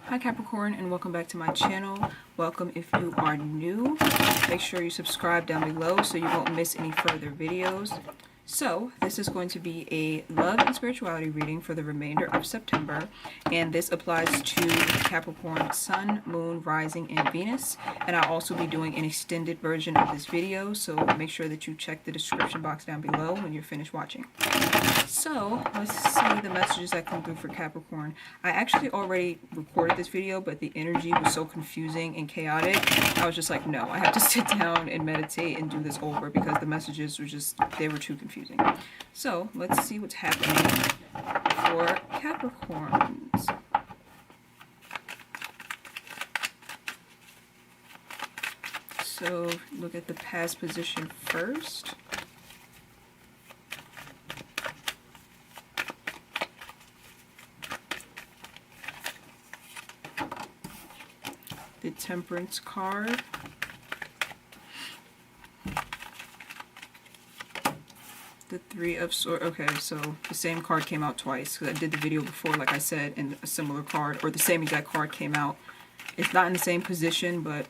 Hi Capricorn, and welcome back to my channel. Welcome if you are new. Make sure you subscribe down below so you won't miss any further videos. So this is going to be a love and spirituality reading for the remainder of September, and this applies to Capricorn Sun, Moon, Rising, and Venus. And I'll also be doing an extended version of this video, so make sure that you check the description box down below when you're finished watching. So let's see the messages that come through for Capricorn. I actually already recorded this video, but the energy was so confusing and chaotic. I was just like, no, I have to sit down and meditate and do this over because the messages were just, they were too confusing. So let's see what's happening for Capricorns. So look at the past position first. The Temperance card. The Three of Swords. Okay, so the same card came out twice because I did the video before, like I said, and a similar card, or the same exact card came out. It's not in the same position, but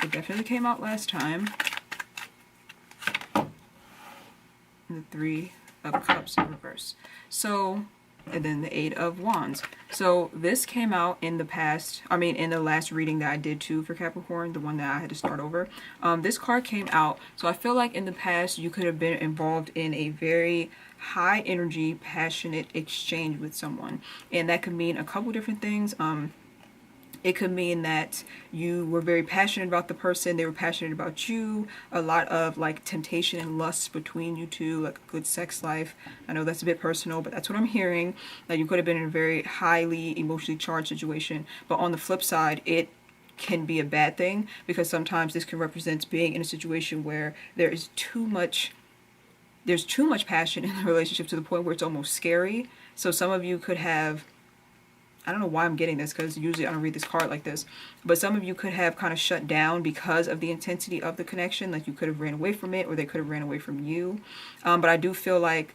it definitely came out last time. And the Three of Cups in reverse. So, and then the Eight of Wands. So this came out in the past, in the last reading that I did too for Capricorn, the one that I had to start over. This card came out, so I feel like in the past you could have been involved in a very high energy, passionate exchange with someone. And that could mean a couple different things. It could mean that you were very passionate about the person, they were passionate about you, a lot of like temptation and lust between you two, like a good sex life. I know that's a bit personal, but that's what I'm hearing. That you could have been in a very highly emotionally charged situation. But on the flip side, it can be a bad thing because sometimes this can represent being in a situation where there's too much passion in the relationship to the point where it's almost scary. So some of you could have, I don't know why I'm getting this because usually I don't read this card like this, but some of you could have kind of shut down because of the intensity of the connection. Like you could have ran away from it, or they could have ran away from you. But I do feel like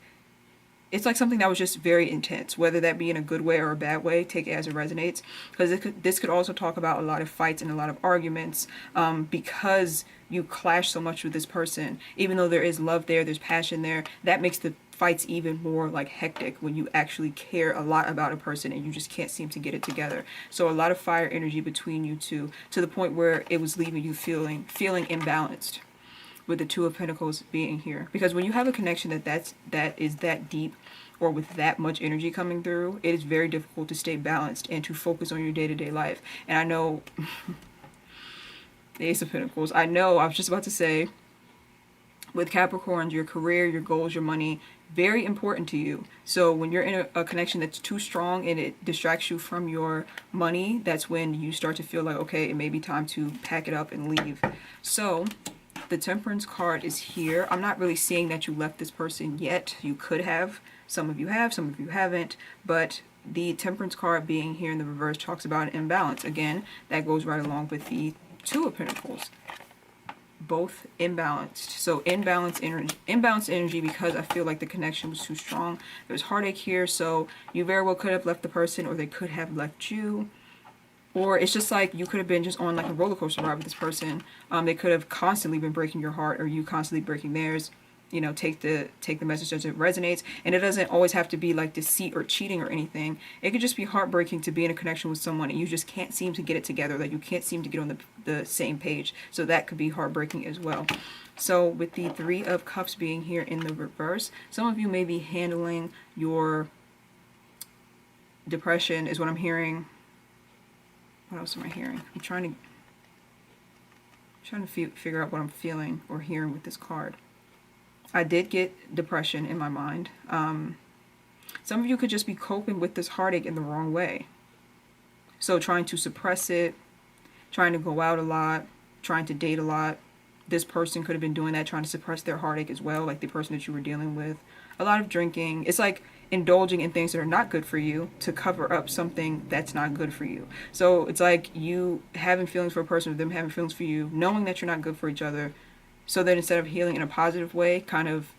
it's like something that was just very intense, whether that be in a good way or a bad way. Take it as it resonates, because this could also talk about a lot of fights and a lot of arguments because you clash so much with this person. Even though there is love there, there's passion there, that makes the fights even more like hectic when you actually care a lot about a person and you just can't seem to get it together. So a lot of fire energy between you two, to the point where it was leaving you feeling imbalanced, with the Two of Pentacles being here. Because when you have a connection that is that deep, or with that much energy coming through, it is very difficult to stay balanced and to focus on your day-to-day life. And I know the Ace of Pentacles, I was just about to say, with Capricorns, your career, your goals, your money, very important to you. So when you're in a connection that's too strong and it distracts you from your money, that's when you start to feel like, okay, it may be time to pack it up and leave. So the Temperance card is here. I'm not really seeing that you left this person yet. You could have. Some of you have, some of you haven't. But the Temperance card being here in the reverse talks about an imbalance. Again, that goes right along with the Two of Pentacles. Both imbalanced. So imbalanced energy because I feel like the connection was too strong. There's heartache here, so you very well could have left the person, or they could have left you. Or it's just like you could have been just on like a roller coaster ride with this person. They could have constantly been breaking your heart, or you constantly breaking theirs. You know, take the message as it resonates. And it doesn't always have to be like deceit or cheating or anything. It could just be heartbreaking to be in a connection with someone and you just can't seem to get it together. Like you can't seem to get on the same page. So that could be heartbreaking as well. So with the Three of Cups being here in the reverse, some of you may be handling your depression, is what I'm hearing. What else am I hearing? I'm trying to figure out what I'm feeling or hearing with this card. I did get depression in my mind. Some of you could just be coping with this heartache in the wrong way. So trying to suppress it, trying to go out a lot, trying to date a lot. This person could have been doing that, trying to suppress their heartache as well, like the person that you were dealing with. A lot of drinking. It's like indulging in things that are not good for you to cover up something that's not good for you. So it's like you having feelings for a person, or them having feelings for you, knowing that you're not good for each other. So that instead of healing in a positive way, kind of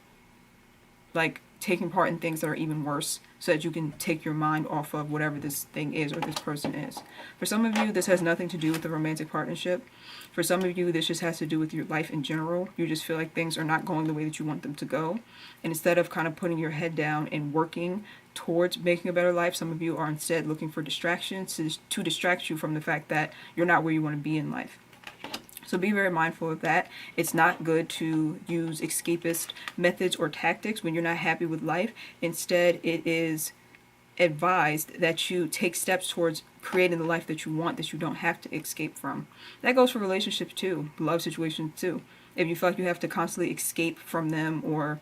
like taking part in things that are even worse. so that you can take your mind off of whatever this thing is or this person is. For some of you, this has nothing to do with the romantic partnership. For some of you, this just has to do with your life in general. You just feel like things are not going the way that you want them to go. And instead of kind of putting your head down and working towards making a better life, some of you are instead looking for distractions to distract you from the fact that you're not where you want to be in life. So be very mindful of that. It's not good to use escapist methods or tactics when you're not happy with life. Instead, it is advised that you take steps towards creating the life that you want, that you don't have to escape from. That goes for relationships too, love situations too. If you feel like you have to constantly escape from them or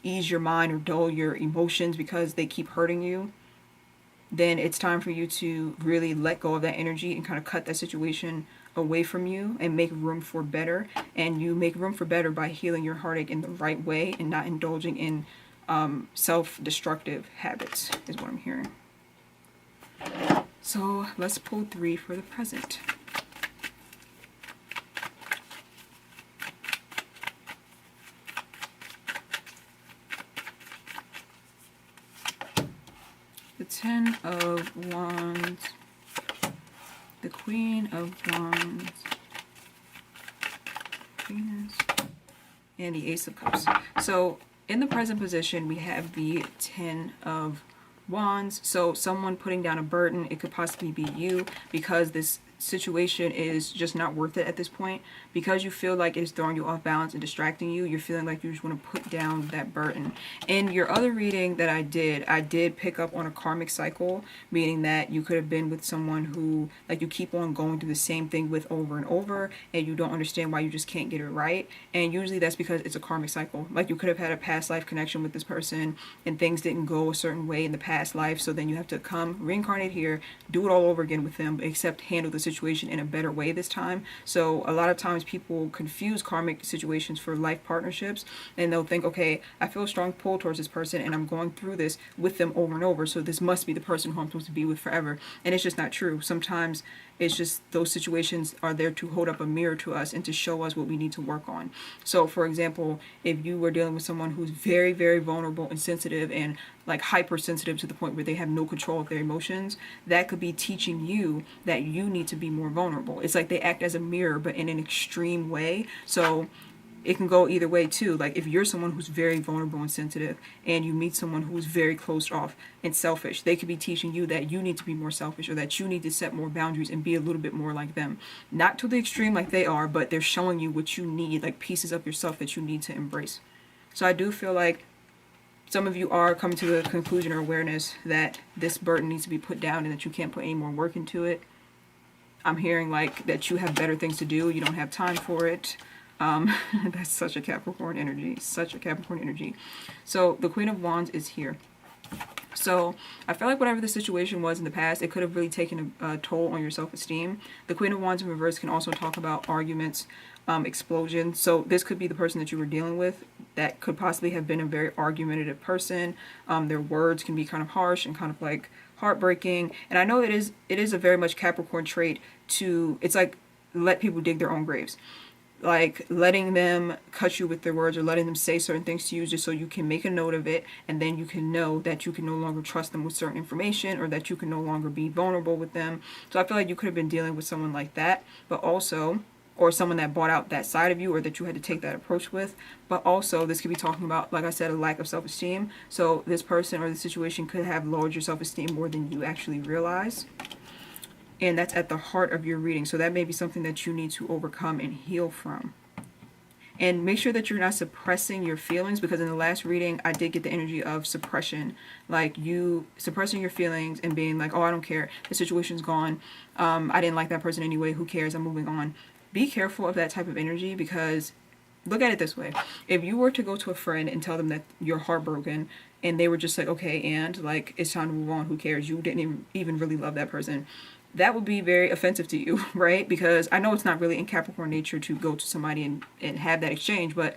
ease your mind or dull your emotions because they keep hurting you, then it's time for you to really let go of that energy and kind of cut that situation away from you and make room for better. And you make room for better by healing your heartache in the right way and not indulging in self-destructive habits, is what I'm hearing. So let's pull 3 for the present. The 10 of Wands, the Queen of Wands, Venus, and the Ace of Cups. So in the present position, we have the 10 of Wands. So someone putting down a burden, it could possibly be you, because this situation is just not worth it at this point. Because you feel like it's throwing you off balance and distracting you, you're feeling like you just want to put down that burden. In your other reading that I did pick up on a karmic cycle, meaning that you could have been with someone who, like, you keep on going through the same thing with over and over, and you don't understand why you just can't get it right. And usually that's because it's a karmic cycle. Like, you could have had a past life connection with this person and things didn't go a certain way in the past life, so then you have to come reincarnate here, do it all over again with them, except handle the situation in a better way this time. So a lot of times people confuse karmic situations for life partnerships, and they'll think, okay, I feel a strong pull towards this person and I'm going through this with them over and over, so this must be the person who I'm supposed to be with forever. And it's just not true. Sometimes it's just those situations are there to hold up a mirror to us and to show us what we need to work on. So for example, if you were dealing with someone who's very, very vulnerable and sensitive and like hypersensitive to the point where they have no control of their emotions, that could be teaching you that you need to be more vulnerable. It's like they act as a mirror, but in an extreme way. So it can go either way too. Like, if you're someone who's very vulnerable and sensitive and you meet someone who's very closed off and selfish, they could be teaching you that you need to be more selfish, or that you need to set more boundaries and be a little bit more like them. Not to the extreme like they are, but they're showing you what you need, like pieces of yourself that you need to embrace. So I do feel like some of you are coming to the conclusion or awareness that this burden needs to be put down and that you can't put any more work into it. I'm hearing like that you have better things to do, you don't have time for it. That's such a Capricorn energy, such a Capricorn energy. So the Queen of Wands is here. So I feel like whatever the situation was in the past, it could have really taken a toll on your self-esteem. The Queen of Wands in reverse can also talk about arguments, explosions. So this could be the person that you were dealing with that could possibly have been a very argumentative person. Their words can be kind of harsh and kind of like heartbreaking. And I know it is a very much Capricorn trait to, it's like, let people dig their own graves. Like letting them cut you with their words or letting them say certain things to you just so you can make a note of it, and then you can know that you can no longer trust them with certain information, or that you can no longer be vulnerable with them. So I feel like you could have been dealing with someone like that, but also, or someone that bought out that side of you, or that you had to take that approach with. But also this could be talking about, like I said, a lack of self-esteem. So this person or the situation could have lowered your self-esteem more than you actually realize. And that's at the heart of your reading. So that may be something that you need to overcome and heal from. And make sure that you're not suppressing your feelings, because in the last reading, I did get the energy of suppression. Like you suppressing your feelings and being like, oh, I don't care. The situation's gone. I didn't like that person anyway. Who cares? I'm moving on. Be careful of that type of energy, because look at it this way. If you were to go to a friend and tell them that you're heartbroken, and they were just like, okay, and like, it's time to move on. Who cares? You didn't even really love that person. That would be very offensive to you, right? Because I know it's not really in Capricorn nature to go to somebody and have that exchange, but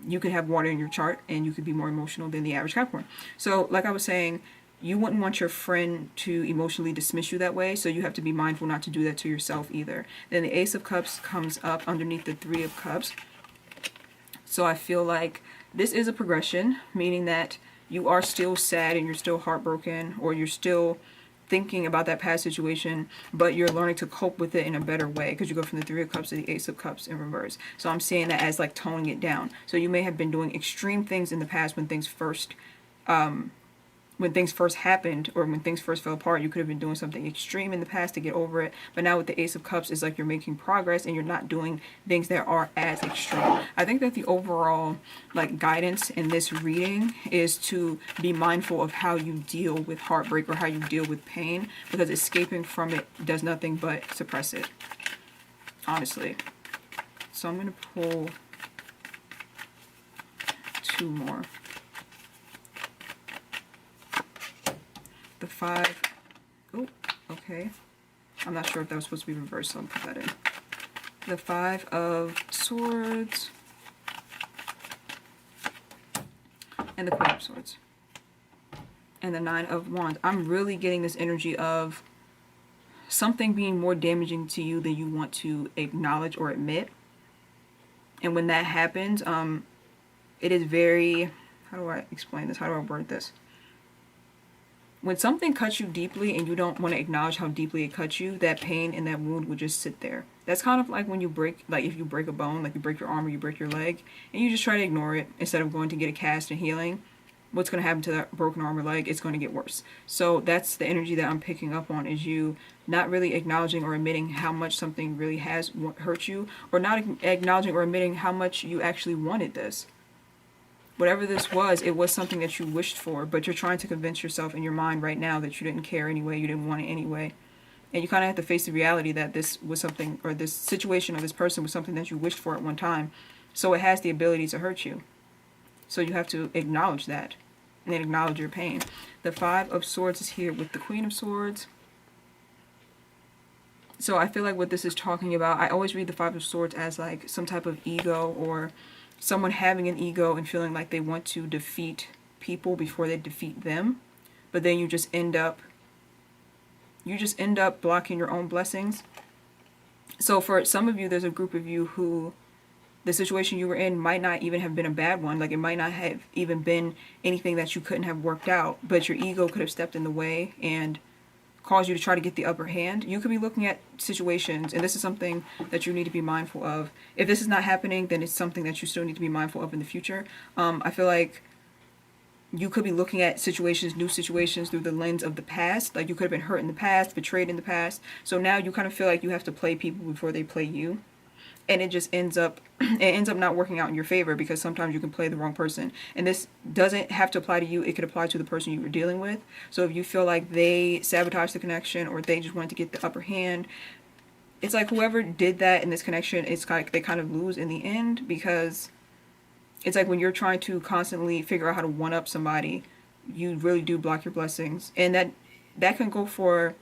you could have water in your chart and you could be more emotional than the average Capricorn. So like I was saying, you wouldn't want your friend to emotionally dismiss you that way, so you have to be mindful not to do that to yourself either. Then the Ace of Cups comes up underneath the Three of Cups. So I feel like this is a progression, meaning that you are still sad and you're still heartbroken, or you're still thinking about that past situation, but you're learning to cope with it in a better way, because you go from the Three of Cups to the Ace of Cups in reverse. So I'm seeing that as like toning it down. So you may have been doing extreme things in the past when things first happened, or when things first fell apart. You could have been doing something extreme in the past to get over it, but now with the Ace of Cups, it's like you're making progress and you're not doing things that are as extreme. I think that the overall like guidance in this reading is to be mindful of how you deal with heartbreak or how you deal with pain, because escaping from it does nothing but suppress it, honestly. So I'm going to pull 2 more. The 5, oh, okay. I'm not sure if that was supposed to be reversed, so I'll put that in. The 5 of Swords and the Queen of Swords. And the 9 of Wands. I'm really getting this energy of something being more damaging to you than you want to acknowledge or admit. And when that happens, it is very, how do I explain this? How do I word this? When something cuts you deeply and you don't want to acknowledge how deeply it cuts you, that pain and that wound will just sit there. That's kind of like when you break, like if you break a bone, like you break your arm or you break your leg, and you just try to ignore it instead of going to get a cast and healing. What's going to happen to that broken arm or leg? It's going to get worse. So that's the energy that I'm picking up on, is you not really acknowledging or admitting how much something really has hurt you, or not acknowledging or admitting how much you actually wanted this. Whatever this was, it was something that you wished for, but you're trying to convince yourself in your mind right now that you didn't care anyway, you didn't want it anyway. And you kind of have to face the reality that this was something, or this situation or this person was something that you wished for at one time. So it has the ability to hurt you. So you have to acknowledge that and then acknowledge your pain. The 5 of Swords is here with the Queen of Swords. So I feel like what this is talking about, I always read the 5 of Swords as like some type of ego, or someone having an ego and feeling like they want to defeat people before they defeat them. But then you just end up blocking your own blessings. So for some of you, there's a group of you who the situation you were in might not even have been a bad one. Like it might not have even been anything that you couldn't have worked out, but your ego could have stepped in the way and cause you to try to get the upper hand. You could be looking at situations, and this is something that you need to be mindful of. If this is not happening, then it's something that you still need to be mindful of in the future. I feel like you could be looking at situations, new situations, through the lens of the past. Like you could have been hurt in the past, betrayed in the past. So now you kind of feel like you have to play people before they play you. And it just ends up not working out in your favor, because sometimes you can play the wrong person. And this doesn't have to apply to you. It could apply to the person you were dealing with. So if you feel like they sabotaged the connection, or they just wanted to get the upper hand, it's like whoever did that in this connection, it's like they kind of lose in the end, because it's like when you're trying to constantly figure out how to one-up somebody, you really do block your blessings. And that can go for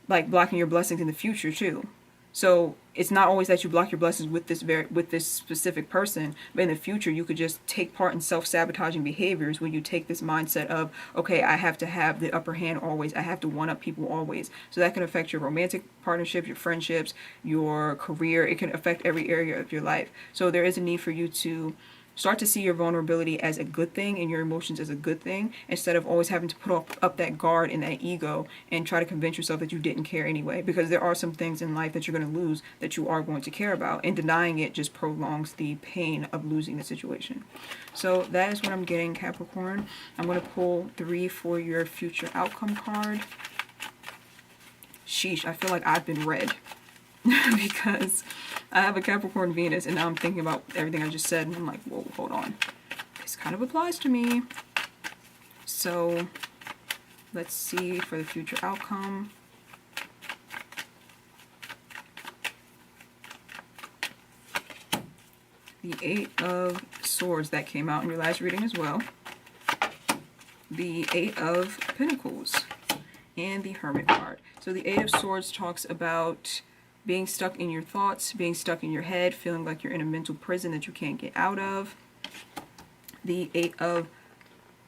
like blocking your blessings in the future too. So it's not always that you block your blessings with this specific person, but in the future you could just take part in self-sabotaging behaviors when you take this mindset of, okay, I have to have the upper hand always. I have to one-up people always. So that can affect your romantic partnerships, your friendships, your career. It can affect every area of your life. So there is a need for you to start to see your vulnerability as a good thing and your emotions as a good thing, instead of always having to put up that guard and that ego and try to convince yourself that you didn't care anyway. Because there are some things in life that you're going to lose that you are going to care about, and denying it just prolongs the pain of losing the situation. So that is what I'm getting, Capricorn. I'm going to pull 3 for your future outcome card. Sheesh, I feel like I've been read. Because I have a Capricorn Venus, and now I'm thinking about everything I just said, and I'm like, whoa, hold on. This kind of applies to me. So let's see for the future outcome. The 8 of Swords, that came out in your last reading as well. The 8 of Pentacles and the Hermit card. So the 8 of Swords talks about being stuck in your thoughts, being stuck in your head, feeling like you're in a mental prison that you can't get out of. The 8 of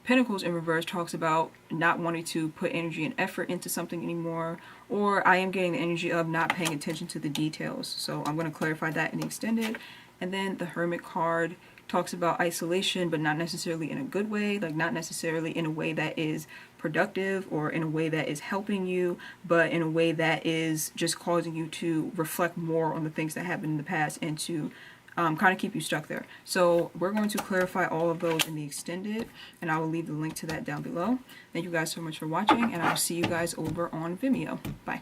Pentacles in reverse talks about not wanting to put energy and effort into something anymore, or I am getting the energy of not paying attention to the details. So I'm going to clarify that in the extended. And then the Hermit card talks about isolation, but not necessarily in a good way, like not necessarily in a way that is productive or in a way that is helping you, but in a way that is just causing you to reflect more on the things that happened in the past and to kind of keep you stuck there. So we're going to clarify all of those in the extended, and I will leave the link to that down below. Thank you guys so much for watching, and I will see you guys over on Vimeo. Bye.